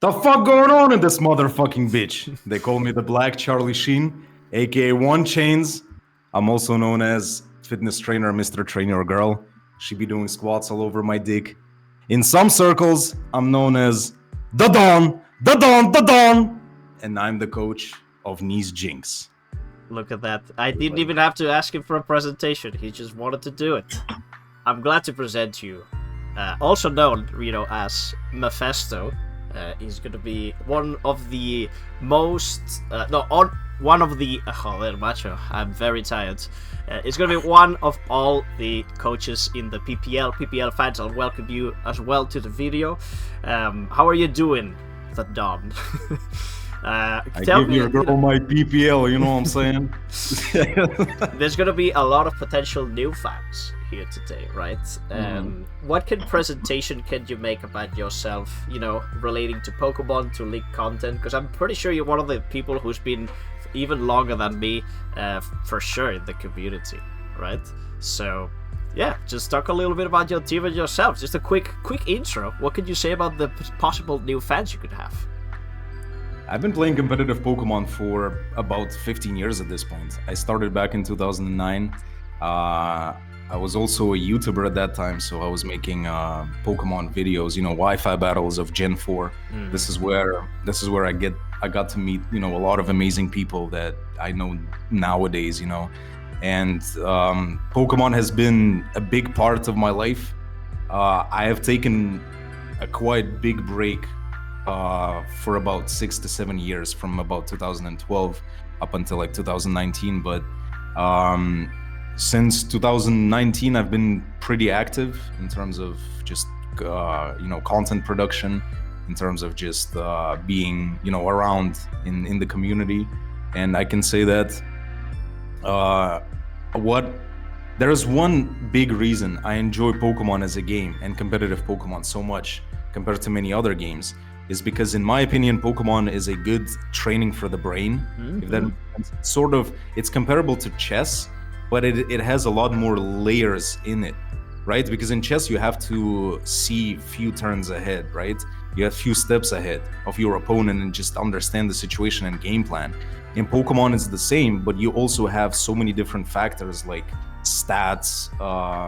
The fuck going on in this motherfucking bitch? They call me the Black Charlie Sheen, aka One Chains. I'm also known as fitness trainer, Mr. Trainer Girl. She be doing squats all over my dick. In some circles, I'm known as the Don, the Don, the Don, and I'm the coach of Knees Jinx. Look at that. I didn't even have to ask him for a presentation. He just wanted to do it. I'm glad to present you. Also known, as Mefesto. He's going to be one of the most... one of the... Joder, macho. I'm very tired. It's going to be one of all the coaches in the PPL fans. I'll welcome you as well to the video. How are you doing, the Don? I give your girl my PPL, you know what I'm saying? There's going to be a lot of potential new fans here today, right? What presentation can you make about yourself, relating to Pokemon, to League content? Because I'm pretty sure you're one of the people who's been even longer than me, for sure, in the community, right? So, yeah, just talk a little bit about your team and yourself. Just a quick intro. What could you say about the possible new fans you could have? I've been playing competitive Pokemon for about 15 years at this point. I started back in 2009. I was also a YouTuber at that time, so I was making Pokemon videos, Wi-Fi battles of Gen 4. This is where I got to meet, a lot of amazing people that I know nowadays, And Pokemon has been a big part of my life. I have taken a quite big break for about 6 to 7 years, from about 2012 up until like 2019. But since 2019, I've been pretty active in terms of just content production, in terms of just being around in the community. And I can say that there's one big reason I enjoy Pokemon as a game and competitive Pokemon so much compared to many other games, is because, in my opinion, Pokemon is a good training for the brain. If that it's comparable to chess, but it has a lot more layers in it, right? Because in chess, you have to see few turns ahead, right? You have few steps ahead of your opponent and just understand the situation and game plan. In Pokemon, it's the same, but you also have so many different factors like stats,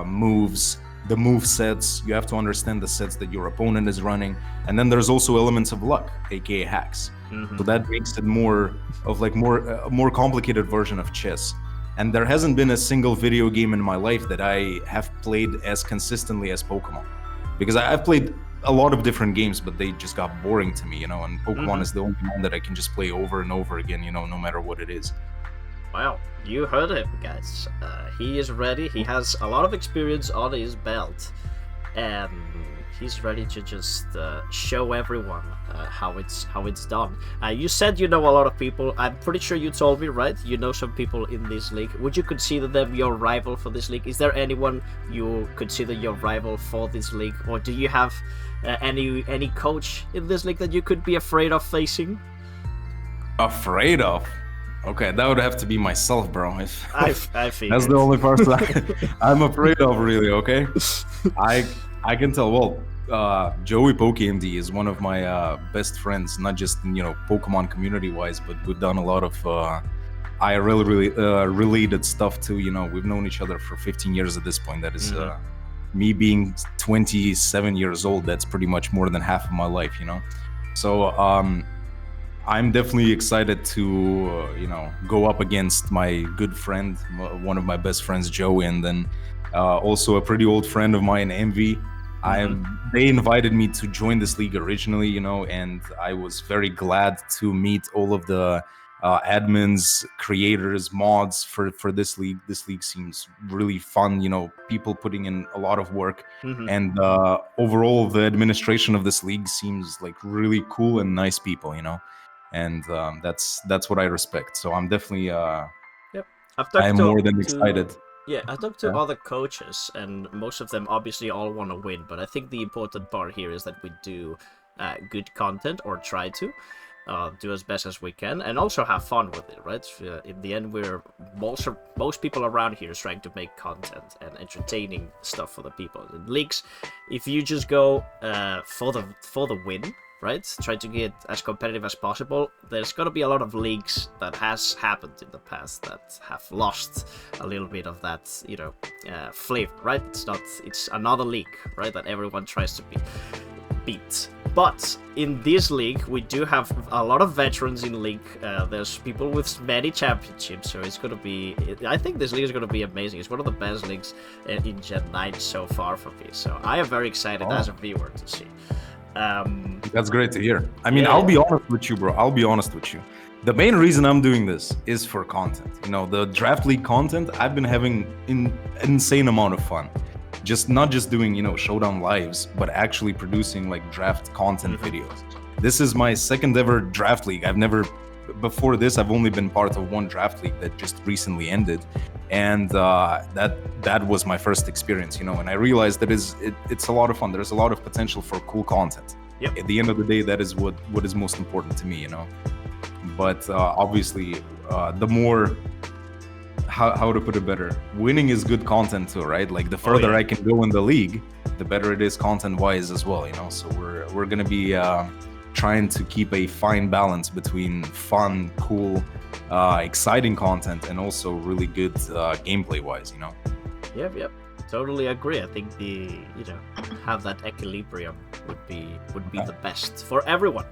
moves, the move sets. You have to understand the sets that your opponent is running, and then there's also elements of luck, aka hacks. So that makes it more of like a more complicated version of chess. And there hasn't been a single video game in my life that I have played as consistently as Pokemon, because I've played a lot of different games, but they just got boring to me, and Pokemon is the only one that I can just play over and over again, no matter what it is. Well, you heard it, guys. He is ready. He has a lot of experience on his belt, and he's ready to just show everyone how it's done. You said you know a lot of people. I'm pretty sure you told me, right? You know some people in this league. Would you consider them your rival for this league? Is there anyone you consider your rival for this league, or do you have any coach in this league that you could be afraid of facing? Afraid of? Okay, that would have to be myself, bro. I figured. That's the only person I'm afraid of, really. Okay, I can tell. Well, Joey PokeMD is one of my best friends, not just Pokemon community-wise, but we've done a lot of IRL related stuff too. We've known each other for 15 years at this point. That is me being 27 years old. That's pretty much more than half of my life. So I'm definitely excited to go up against my good friend, one of my best friends, Joey, and then also a pretty old friend of mine, Envy. They invited me to join this league originally, and I was very glad to meet all of the admins, creators, mods for this league. This league seems really fun, people putting in a lot of work, and overall the administration of this league seems like really cool and nice people, and that's what I respect. So I'm definitely I'm more than excited. Yeah, I talked to other coaches, and most of them obviously all want to win, but I think the important part here is that we do good content, or try to do as best as we can, and also have fun with it, right? In the end, most people around here is trying to make content and entertaining stuff for the people. In leagues, if you just go for the win, right? Try to get as competitive as possible. There's gonna be a lot of leagues that has happened in the past that have lost a little bit of that, flavor, right? It's another league, right? That everyone tries to beat. But in this league, we do have a lot of veterans in league. There's people with many championships, so it's gonna be. I think this league is gonna be amazing. It's one of the best leagues in Gen 9 so far for me. So I am very excited as a viewer to see. That's great to hear. I mean, I'll be honest with you, bro. I'll be honest with you. The main reason I'm doing this is for content. The draft league content. I've been having an insane amount of fun. Not just doing showdown lives, but actually producing like draft content videos. This is my second ever draft league. Before this I've only been part of one draft league that just recently ended, and that was my first experience, and I realized that it's a lot of fun. There's a lot of potential for cool content. Yep. At the end of the day, that is what is most important to me, but obviously the more, how to put it better, winning is good content too, right? Like the further I can go in the league, the better it is content wise as well, so we're gonna be trying to keep a fine balance between fun, cool, exciting content and also really good gameplay wise, Yep, totally agree. I think have that equilibrium would be the best for everyone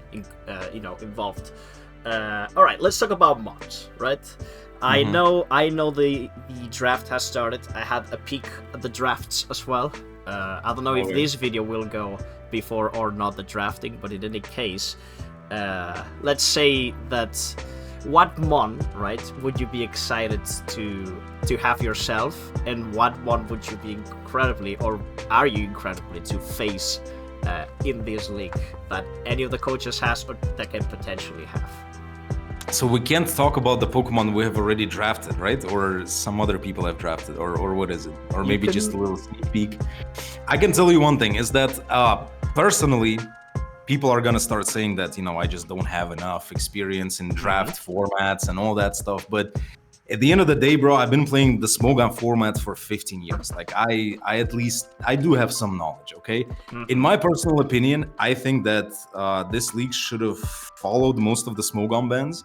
involved. All right, let's talk about mods, right? I know the draft has started. I had a peek at the drafts as well. I don't know if this video will go before or not the drafting, but in any case, let's say that what mon, right, would you be excited to have yourself, and what one would you be are you incredibly to face in this league that any of the coaches has or that can potentially have? So we can't talk about the Pokemon we have already drafted, right? Or some other people have drafted, or what is it? Or maybe just a little sneak peek. I can tell you one thing, is that personally, people are gonna start saying that, I just don't have enough experience in draft formats and all that stuff. But at the end of the day, bro, I've been playing the Smogon format for 15 years. Like I do have some knowledge, okay? In my personal opinion, I think that this league should have followed most of the Smogon bans.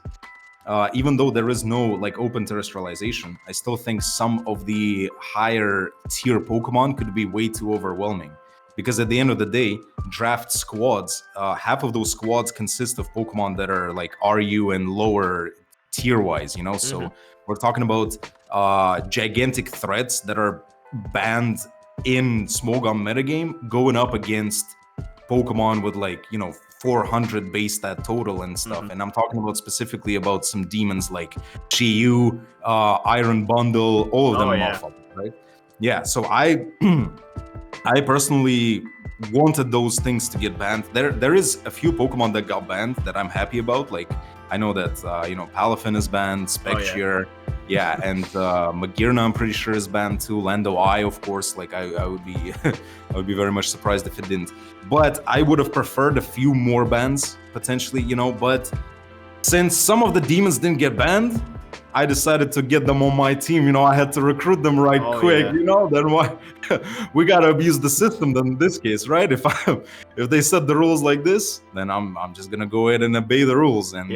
Even though there is no like open terrestrialization, I still think some of the higher tier Pokemon could be way too overwhelming. Because at the end of the day, draft squads, half of those squads consist of Pokemon that are like RU and lower tier-wise, So we're talking about gigantic threats that are banned in Smogon metagame going up against Pokemon with 400 base stat total and stuff. And I'm talking about specifically about some demons like Chi-Yu, Iron Bundle, all of them motherfuckers, right? Yeah, so I personally wanted those things to get banned. There is a few Pokemon that got banned that I'm happy about. Like I know that Palafin is banned, Spectre, and Magirna I'm pretty sure is banned too. Lando I, of course, like I would be I would be very much surprised if it didn't. But I would have preferred a few more bans potentially, but since some of the demons didn't get banned, I decided to get them on my team. I had to recruit them quick. Then why we gotta abuse the system? Then in this case, right? If they set the rules like this, then I'm just gonna go ahead and obey the rules and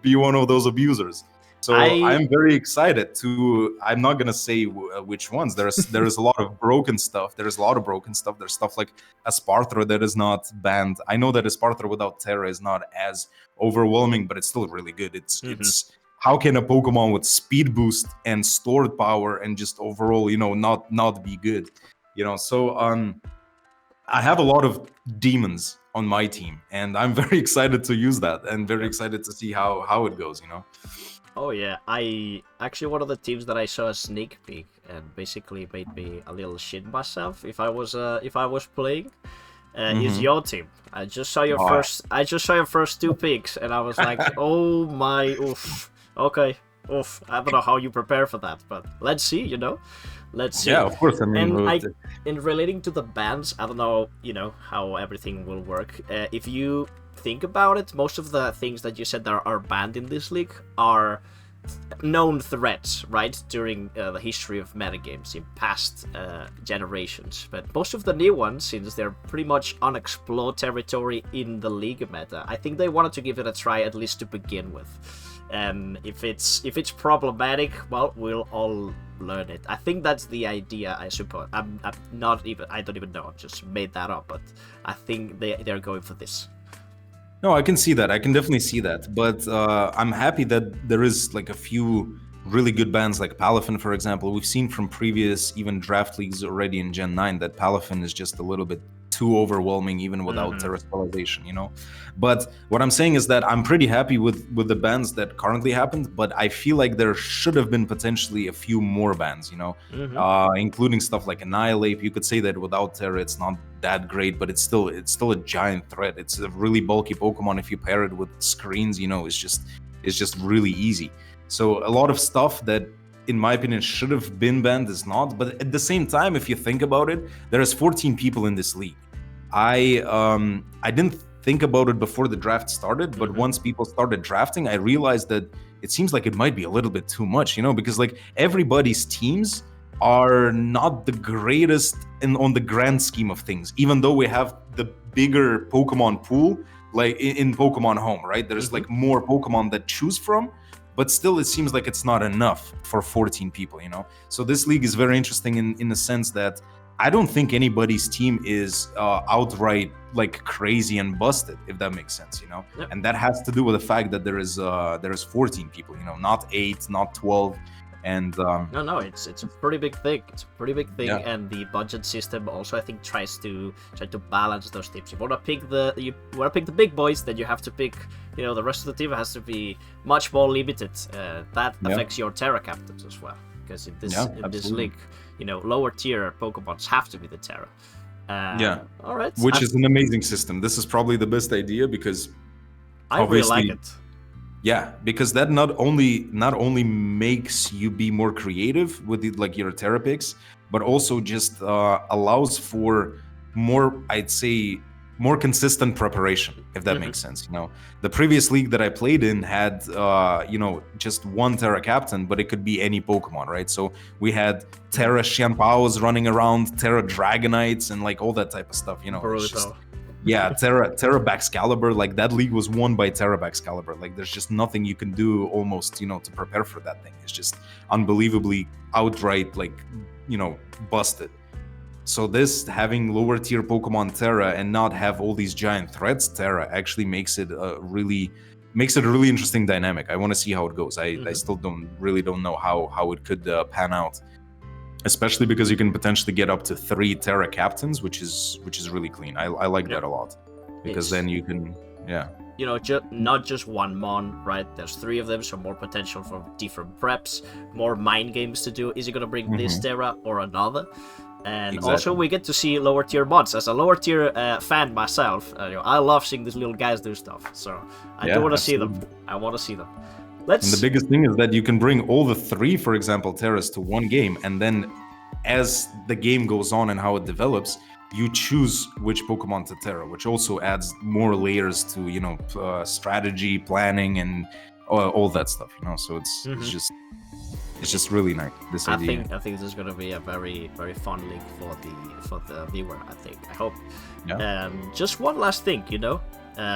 be one of those abusers. So I'm very excited to. I'm not gonna say which ones. There's a lot of broken stuff. There's stuff like Esparthra that is not banned. I know that Esparthra without Terra is not as overwhelming, but it's still really good. It's how can a Pokemon with speed boost and stored power and just overall, not be good? So I have a lot of demons on my team, and I'm very excited to use that and very excited to see how it goes, Oh yeah, I actually one of the teams that I saw a sneak peek and basically made me a little shit myself if I was playing. Is your team. I just saw your first two picks and I was like, oh my, oof. Okay, oof. I don't know how you prepare for that, but let's see, Let's see. Yeah, of course. I mean, and in relating to the bans, I don't know, how everything will work. If you think about it, most of the things that you said that are banned in this league are known threats, right, during the history of metagames in past generations. But most of the new ones, since they're pretty much unexplored territory in the League meta, I think they wanted to give it a try at least to begin with. If it's problematic, well, we'll all learn it. I think that's the idea, I suppose. I don't even know. I just made that up, but I think they're going for this. No, I can see that. I can definitely see that. But I'm happy that there is like a few really good bans like Palafin, for example. We've seen from previous even draft leagues already in Gen 9 that Palafin is just a little bit too overwhelming even without terrestrialization, you know. But what I'm saying is that I'm pretty happy with the bans that currently happened, but I feel like there should have been potentially a few more bans, you know, including stuff like Annihilate. You could say that without Terra it's not that great, but it's still a giant threat. It's a really bulky Pokemon. If you pair it with screens, you know, it's just really easy. So a lot of stuff that in my opinion should have been banned is not. But at the same time, if you think about it, there's 14 people in this league. I didn't think about it before the draft started, but once people started drafting, I realized that it seems like it might be a little bit too much, you know, because like everybody's teams are not the greatest on the grand scheme of things, even though we have the bigger Pokemon pool, like in Pokemon Home, right? There's like more Pokemon that choose from, but still it seems like it's not enough for 14 people, you know? So this league is very interesting in the sense that I don't think anybody's team is outright like crazy and busted, if that makes sense, you know. Yep. And that has to do with the fact that there is 14 people, you know, not 8, not 12, and no, it's a pretty big thing. It's a pretty big thing, Yeah. and the budget system also, I think, tries to balance those teams. You want to pick the big boys, then you have to pick, you know, the rest of the team has to be much more limited. That affects your Terra captains as well, because in this league, you know, lower tier Pokemons have to be the Terra. All right. Which is an amazing system. This is probably the best idea because I really like it. Yeah, because that not only makes you be more creative with like your Terra picks, but also just allows for more, I'd say, more consistent preparation, if that makes sense. You know, the previous league that I played in had, you know, just one Terra captain, but it could be any Pokemon, right? So we had Terra Xianpaos running around, Terra Dragonites, and like all that type of stuff. You know, it's just, yeah, Terra Baxcalibur. Like that league was won by Terra Baxcalibur. Like there's just nothing you can do almost, you know, to prepare for that thing. It's just unbelievably outright, like, you know, busted. So this having lower tier Pokemon Terra and not have all these giant threats Terra actually makes it a really interesting dynamic. I want to see how it goes. I still don't know how it could pan out, especially because you can potentially get up to 3 Terra captains, which is really clean. I like that a lot, because then you can you know, not just one mon, right? There's 3 of them, so more potential for different preps, more mind games to do. Is it gonna bring this Terra or another? And also we get to see lower tier mods. As a lower tier fan myself, you know, I love seeing these little guys do stuff. So I do want to see them. I want to see them. And the biggest thing is that you can bring all the 3, for example, Terras to one game, and then as the game goes on and how it develops, you choose which Pokemon to Terra, which also adds more layers to, you know, strategy, planning, and all that stuff. You know, so it's just really nice, this idea. I think this is going to be a very, very fun league for the viewer, I hope. Yeah. Just one last thing, you know,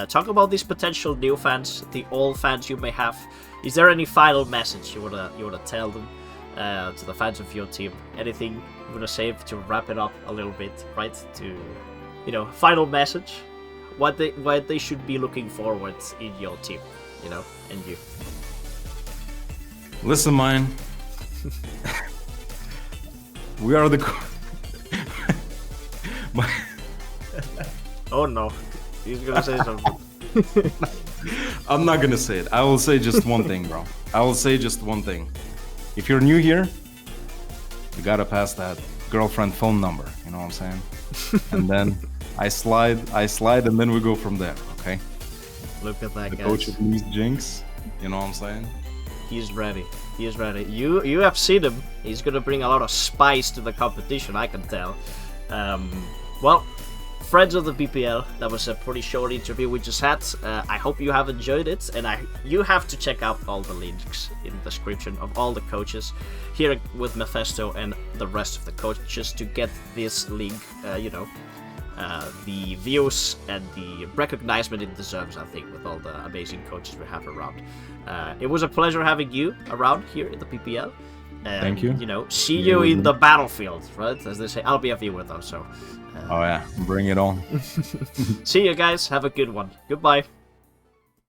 talk about these potential new fans, the old fans you may have. Is there any final message you wanna tell them, to the fans of your team? Anything you wanna say to wrap it up a little bit, right? To, you know, final message, what they should be looking forward in your team, you know, and you. Listen, mine. We are the Oh no, he's gonna say something. I'm not gonna say it. I will say just one thing, bro. I will say just one thing. If you're new here, you gotta pass that girlfriend phone number, you know what I'm saying? And then I slide, and then we go from there, okay? Look at that, the guys. Coach of these Jinx, you know what I'm saying? He's ready. He is ready. You have seen him. He's gonna bring a lot of spice to the competition, I can tell. Well, friends of the BPL, that was a pretty short interview we just had. I hope you have enjoyed it, and you have to check out all the links in the description of all the coaches here with Mefesto and the rest of the coaches to get this league, the views and the recognition it deserves, I think, with all the amazing coaches we have around. It was a pleasure having you around here in the PPL. Thank you. See you in the battlefield, right? As they say, I'll be a viewer though, so. Oh yeah, bring it on. See you guys. Have a good one. Goodbye.